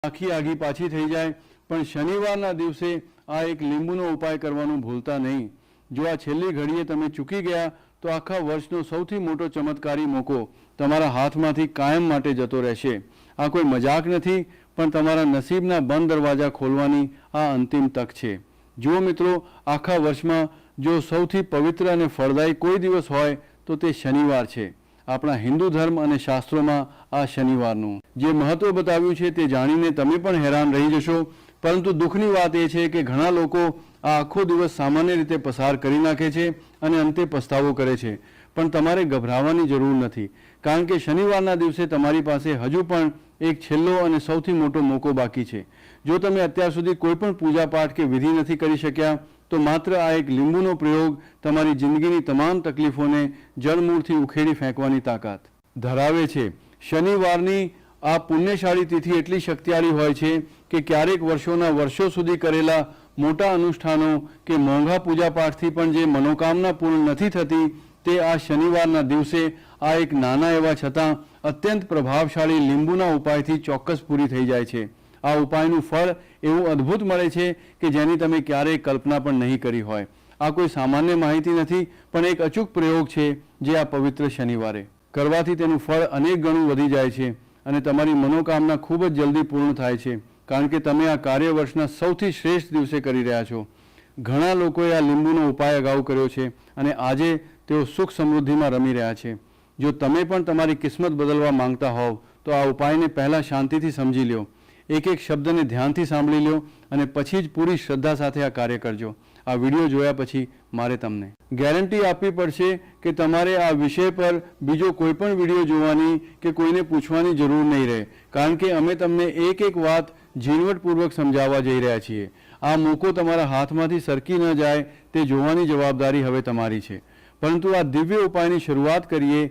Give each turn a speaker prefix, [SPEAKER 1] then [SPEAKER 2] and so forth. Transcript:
[SPEAKER 1] આખી આગી પાછી થઈ જાય। પણ શનિવારના દિવસે આ એક લીંબુનો ઉપાય કરવાનું ભૂલતા નહીં। જો આ છેલ્લી ઘડીએ તમે ચૂકી ગયા તો આખા વર્ષનો સૌથી મોટો ચમત્કારી મોકો તમારા હાથમાંથી કાયમ માટે જતો રહેશે। આ કોઈ મજાક નથી, પણ તમારા નસીબના બંધ દરવાજા ખોલવાની આ અંતિમ તક છે। જો મિત્રો, આખા વર્ષમાં જો સૌથી પવિત્ર અને ફળદાયી કોઈ દિવસ હોય તો તે શનિવાર છે। આપણા હિન્દુ ધર્મ અને શાસ્ત્રોમાં આ શનિવારનું જે મહત્વ બતાવ્યું છે તે જાણીને તમે પણ હેરાન રહી જશો। પરંતુ દુઃખની વાત એ છે કે ઘણા લોકો આ આખો દિવસ સામાન્ય રીતે પસાર કરી નાખે છે અને અંતે પસ્તાવો કરે છે। પણ તમારે ગભરાવાની જરૂર નથી, કારણ કે શનિવારના દિવસે તમારી પાસે હજુ પણ એક છેલ્લો અને સૌથી મોટો મોકો બાકી છે। જો તમે અત્યાર સુધી કોઈ પણ પૂજાપાઠ કે વિધિ નથી કરી શક્યા તો માત્ર આ એક લીંબુનો પ્રયોગ તમારી જિંદગીની તમામ તકલીફોને જળમૂળથી ઉખેડી ફેંકવાની તાકાત ધરાવે છે। શનિવારની આ પુણ્યશાળી તિથિ એટલી શક્તિશાળી હોય છે કે ક્યારેક વર્ષોના વર્ષો સુધી કરેલા મોટા અનુષ્ઠાનો કે મોંઘા પૂજાપાઠથી પણ જે મનોકામના પૂર્ણ નથી થતી તે આ શનિવારના દિવસે આ એક નાના એવા છતાં અત્યંત પ્રભાવશાળી લીંબુના ઉપાયથી ચોક્કસ પૂરી થઈ જાય છે। આ ઉપાયનું ફળ એવું અદ્ભુત મળે છે કે જેની તમે ક્યારેય કલ્પના પણ નહીં કરી હોય। આ કોઈ સામાન્ય માહિતી નથી, પણ એક અચૂક પ્રયોગ છે જે આ પવિત્ર શનિવારે કરવાથી તેનું ફળ અનેક ગણું વધી જાય છે અને તમારી મનોકામના ખૂબ જ જલ્દી પૂર્ણ થાય છે, કારણ કે તમે આ કાર્યવર્ષના સૌથી શ્રેષ્ઠ દિવસે કરી રહ્યા છો। ઘણા લોકોએ આ લીંબુનો ઉપાય અગાઉ કર્યો છે અને આજે તેઓ સુખ સમૃદ્ધિમાં રમી રહ્યા છે। જો તમે પણ તમારી કિસ્મત બદલવા માંગતા હોવ તો આ ઉપાયને પહેલાં શાંતિથી સમજી લો, એક એક શબ્દને ધ્યાનથી સાંભળી લો અને પછી જ પૂરી શ્રદ્ધા સાથે આ કાર્ય કરજો। આ વિડીયો જોયા પછી મારે તમને ગેરંટી આપવી પડશે કે તમારે આ વિષય પર બીજો કોઈ પણ વિડીયો જોવાની કે કોઈને પૂછવાની જરૂર નહીં રહે, કારણ કે અમે તમને એક એક વાત ઝીણવટપૂર્વક સમજાવવા જઈ રહ્યા છીએ। આ મોકો તમારા હાથમાંથી સરકી ન જાય તે જોવાની જવાબદારી હવે તમારી છે। પરંતુ આ દિવ્ય ઉપાયની શરૂઆત કરીએ